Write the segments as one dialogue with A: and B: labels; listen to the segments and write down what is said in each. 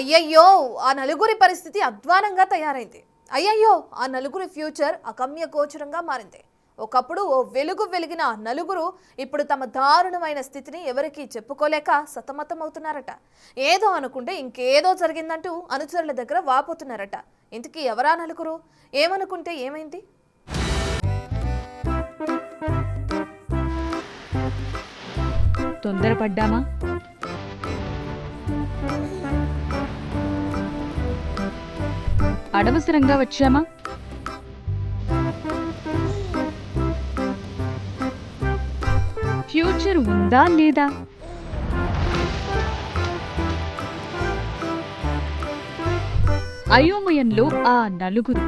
A: అయ్యయ్యో ఆ నలుగురి పరిస్థితి అధ్వానంగా తయారైంది. అయ్యయ్యో ఆ నలుగురి ఫ్యూచర్ అగమ్య గోచరంగా మారింది. ఒకప్పుడు ఓ వెలుగు వెలిగిన నలుగురు ఇప్పుడు తమ దారుణమైన స్థితిని ఎవరికీ చెప్పుకోలేక సతమతమవుతున్నారట. ఏదో అనుకుంటే ఇంకేదో జరిగిందంటూ అనుచరుల దగ్గర వాపోతున్నారట. ఇంతకీ ఎవరా నలుగురు? ఏమనుకుంటే ఏమైంది?
B: తొందరపడ్డామా? అనవసరంగా వచ్చామా? ఫ్యూచర్ ఉందా లేదా? అయోమయంలో ఆ నలుగురు.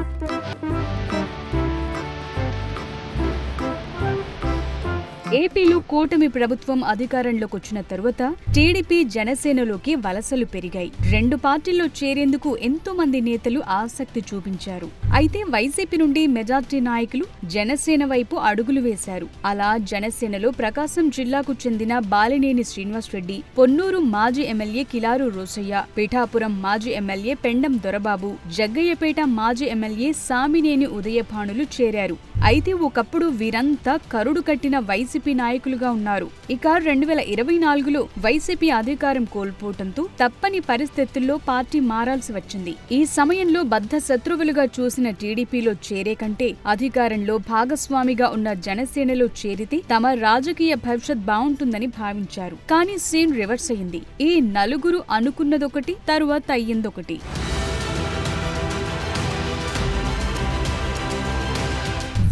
B: ఏపీలో కూటమి ప్రభుత్వం అధికారంలోకి వచ్చిన తరువాత టీడీపీ జనసేనలోకి వలసలు పెరిగాయి. రెండు పార్టీల్లో చేరేందుకు ఎంతో మంది నేతలు ఆసక్తి చూపించారు. అయితే వైసీపీ నుండి మెజార్టీ నాయకులు జనసేన వైపు అడుగులు వేశారు. అలా జనసేనలో ప్రకాశం జిల్లాకు చెందిన బాలినేని శ్రీనివాసరెడ్డి, పొన్నూరు మాజీ ఎమ్మెల్యే కిలారు రోసయ్య, పిఠాపురం మాజీ ఎమ్మెల్యే పెండం దొరబాబు, జగ్గయ్యపేట మాజీ ఎమ్మెల్యే సామినేని ఉదయభానులు చేరారు. అయితే ఒకప్పుడు వీరంతా కరుడు కట్టిన వైసీపీ నాయకులుగా ఉన్నారు. ఇక 2024లో వైసీపీ అధికారం కోల్పోవడంతో తప్పని పరిస్థితుల్లో పార్టీ మారాల్సి వచ్చింది. ఈ సమయంలో బద్ధ శత్రువులుగా చూసిన టీడీపీలో చేరే కంటే అధికారంలో భాగస్వామిగా ఉన్న జనసేనలో చేరితే తమ రాజకీయ భవిష్యత్ బాగుంటుందని భావించారు. కానీ సీన్ రివర్స్ అయింది. ఈ నలుగురు అనుకున్నదొకటి, తరువాత అయ్యిందొకటి.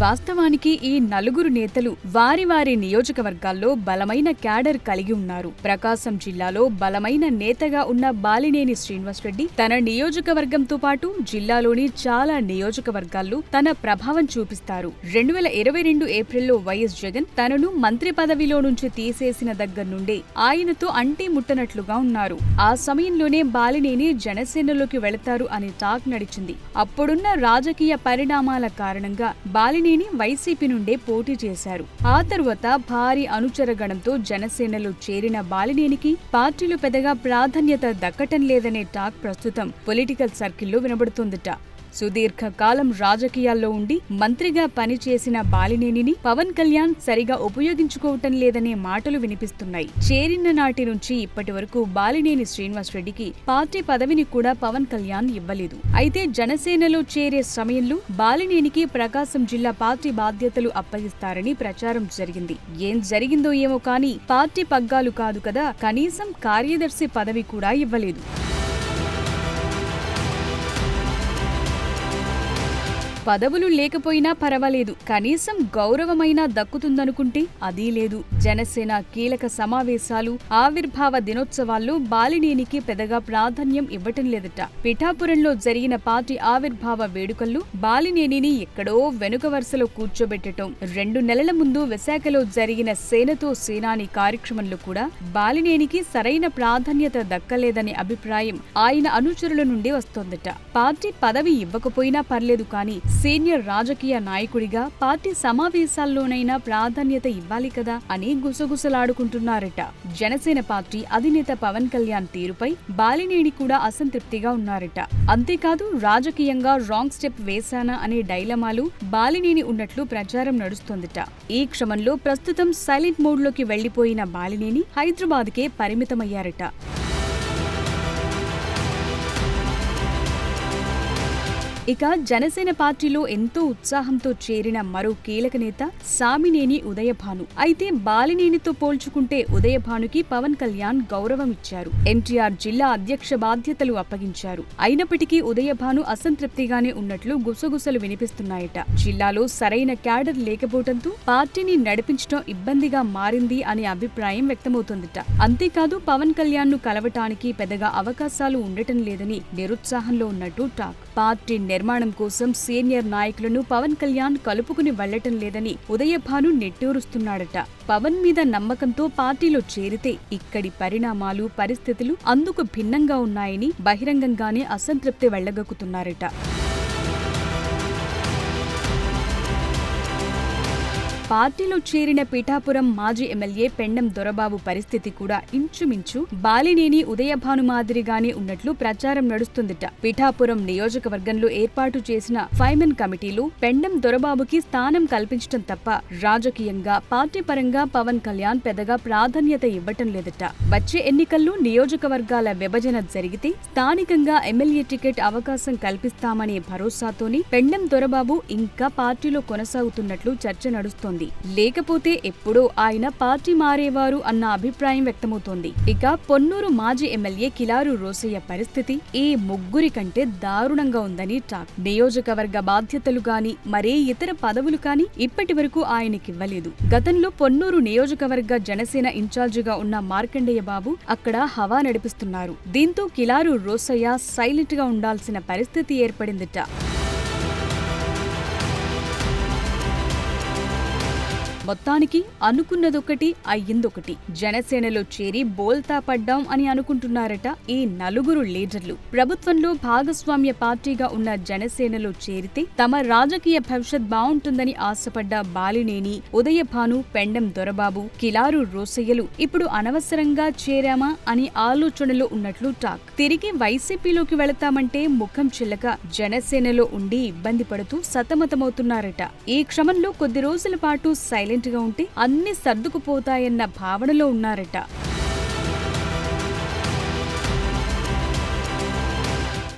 B: వాస్తవానికి ఈ నలుగురు నేతలు వారి వారి నియోజకవర్గాల్లో బలమైన క్యాడర్ కలిగి ఉన్నారు. ప్రకాశం జిల్లాలో బలమైన నేతగా ఉన్న బాలినేని శ్రీనివాసరెడ్డి తన నియోజకవర్గంతో పాటు జిల్లాలోని చాలా నియోజకవర్గాల్లో తన ప్రభావం చూపిస్తారు. 2022 ఏప్రిల్లో వైఎస్ జగన్ తనను మంత్రి పదవిలో నుంచి తీసేసిన దగ్గర నుండే ఆయనతో అంటి ముట్టనట్లుగా ఉన్నారు. ఆ సమయంలోనే బాలినేని జనసేనలోకి వెళతారు అనే టాక్ నడిచింది. అప్పుడున్న రాజకీయ పరిణామాల కారణంగా బాలినేని వైసీపీ నుండే పోటీ చేశారు. ఆ తరువాత భారీ అనుచరగణంతో జనసేనలో చేరిన బాలినేనికి పార్టీలో పెద్దగా ప్రాధాన్యత దక్కటం లేదనే టాక్ ప్రస్తుతం పొలిటికల్ సర్కిల్లో వినబడుతోందట. సుదీర్ఘకాలం రాజకీయాల్లో ఉండి మంత్రిగా పనిచేసిన బాలినేనిని పవన్ కళ్యాణ్ సరిగా ఉపయోగించుకోవటం లేదనే మాటలు వినిపిస్తున్నాయి. చేరిన నాటి నుంచి ఇప్పటి వరకు బాలినేని శ్రీనివాసరెడ్డికి పార్టీ పదవిని కూడా పవన్ కళ్యాణ్ ఇవ్వలేదు. అయితే జనసేనలో చేరే సమయంలో బాలినేనికి ప్రకాశం జిల్లా పార్టీ బాధ్యతలు అప్పగిస్తారని ప్రచారం జరిగింది. ఏం జరిగిందో ఏమో కానీ పార్టీ పగ్గాలు కాదు కదా, కనీసం కార్యదర్శి పదవి కూడా ఇవ్వలేదు. పదవులు లేకపోయినా పర్వాలేదు, కనీసం గౌరవమైనా దక్కుతుందనుకుంటే అదీ లేదు. జనసేన కీలక సమావేశాలు, ఆవిర్భావ దినోత్సవాల్లో బాలినేనికి పెద్దగా ప్రాధాన్యం ఇవ్వటం లేదట. పిఠాపురంలో జరిగిన పార్టీ ఆవిర్భావ వేడుకల్లో బాలినేనిని ఎక్కడో వెనుక వరుసలో కూర్చోబెట్టడం, 2 నెలల ముందు విశాఖలో జరిగిన సేనతో సేనాని కార్యక్రమంలో కూడా బాలినేనికి సరైన ప్రాధాన్యత దక్కలేదనే అభిప్రాయం ఆయన అనుచరుల నుండి వస్తోందట. పార్టీ పదవి ఇవ్వకపోయినా పర్లేదు కానీ సీనియర్ రాజకీయ నాయకుడిగా పార్టీ సమావేశాల్లోనైనా ప్రాధాన్యత ఇవ్వాలి కదా అని గుసగుసలాడుకుంటున్నారట. జనసేన పార్టీ అధినేత పవన్ కళ్యాణ్ తీరుపై బాలినేని కూడా అసంతృప్తిగా ఉన్నారట. అంతేకాదు రాజకీయంగా రాంగ్ స్టెప్ వేశానా అనే డైలమాలు బాలినేని ఉన్నట్లు ప్రచారం నడుస్తోందట. ఈ క్రమంలో ప్రస్తుతం సైలెంట్ మోడ్లోకి వెళ్లిపోయిన బాలినేని హైదరాబాద్కే పరిమితమయ్యారట. ఇక జనసేన పార్టీలో ఎంతో ఉత్సాహంతో చేరిన మరో కీలక నేత సామినేని ఉదయభాను. అయితే బాలినేనితో పోల్చుకుంటే ఉదయభానుకి పవన్ కళ్యాణ్ గౌరవం ఇచ్చారు. ఎన్టీఆర్ జిల్లా అధ్యక్ష బాధ్యతలు అప్పగించారు. అయినప్పటికీ ఉదయభాను అసంతృప్తిగానే ఉన్నట్లు గుసగుసలు వినిపిస్తున్నాయట. జిల్లాలో సరైన క్యాడర్ లేకపోవడంతో పార్టీని నడిపించడం ఇబ్బందిగా మారింది అనే అభిప్రాయం వ్యక్తమవుతోందట. అంతేకాదు పవన్ కళ్యాణ్ ను కలవటానికి పెద్దగా అవకాశాలు ఉండటం లేదని నిరుత్సాహంలో ఉన్నట్టు టాక్. పార్టీ నిర్మాణం కోసం సీనియర్ నాయకులను పవన్ కళ్యాణ్ కలుపుకుని వెళ్లటం లేదని ఉదయభాను నెట్టూరుస్తున్నాడట. పవన్ మీద నమ్మకంతో పార్టీలో చేరితే ఇక్కడి పరిణామాలు, పరిస్థితులు అందుకు భిన్నంగా ఉన్నాయని బహిరంగంగానే అసంతృప్తి వెళ్లగక్కుతున్నారట. పార్టీలో చేరిన పిఠాపురం మాజీ ఎమ్మెల్యే పెండం దొరబాబు పరిస్థితి కూడా ఇంచుమించు బాలినేని ఉదయభాను మాదిరిగానే ఉన్నట్లు ప్రచారం నడుస్తుందిట. పిఠాపురం నియోజకవర్గంలో ఏర్పాటు చేసిన ఫైమెన్ కమిటీలు పెండం దొరబాబుకి స్థానం కల్పించడం తప్ప రాజకీయంగా పార్టీ పరంగా పవన్ కళ్యాణ్ పెద్దగా ప్రాధాన్యత ఇవ్వటం లేదట. వచ్చే ఎన్నికల్లో నియోజకవర్గాల విభజన జరిగితే స్థానికంగా ఎమ్మెల్యే టికెట్ అవకాశం కల్పిస్తామనే భరోసాతోని పెండం దొరబాబు ఇంకా పార్టీలో కొనసాగుతున్నట్లు చర్చ నడుస్తోంది. లేకపోతే ఎప్పుడో ఆయన పార్టీ మారేవారు అన్న అభిప్రాయం వ్యక్తమవుతోంది. ఇక పొన్నూరు మాజీ ఎమ్మెల్యే కిలారు రోసయ్య పరిస్థితి ఈ ముగ్గురి కంటే దారుణంగా ఉందని టాక్. నియోజకవర్గ బాధ్యతలు గాని మరే ఇతర పదవులు కాని ఇప్పటి వరకు ఆయనకివ్వలేదు. గతంలో పొన్నూరు నియోజకవర్గ జనసేన ఇన్ఛార్జిగా ఉన్న మార్కండేయ బాబు అక్కడ హవా నడిపిస్తున్నారు. దీంతో కిలారు రోసయ్య సైలెంట్ గా ఉండాల్సిన పరిస్థితి ఏర్పడిందిట. మొత్తానికి అనుకున్నదొకటి అయ్యిందొకటి. జనసేనలో చేరి బోల్తా పడ్డాం అని అనుకుంటున్నారట ఈ నలుగురు లీడర్లు. ప్రభుత్వంలో భాగస్వామ్య పార్టీగా ఉన్న జనసేనలో చేరితే తమ రాజకీయ భవిష్యత్ బావుంటుందని ఆశపడ్డ బాలినేని, ఉదయభాను, పెండం దొరబాబు, కిలారు రోసయ్యలు ఇప్పుడు అనవసరంగా చేరామా అని ఆలోచనలో ఉన్నట్లు టాక్. తిరిగి వైసీపీలోకి వెళతామంటే ముఖం చిల్లక జనసేనలో ఉండి ఇబ్బంది పడుతూ సతమతమవుతున్నారట. ఈ క్రమంలో కొద్ది రోజుల పాటు సైలెంట్ గా ఉంటే అన్ని సర్దుకుపోతాయన్న భావనలో ఉన్నారట.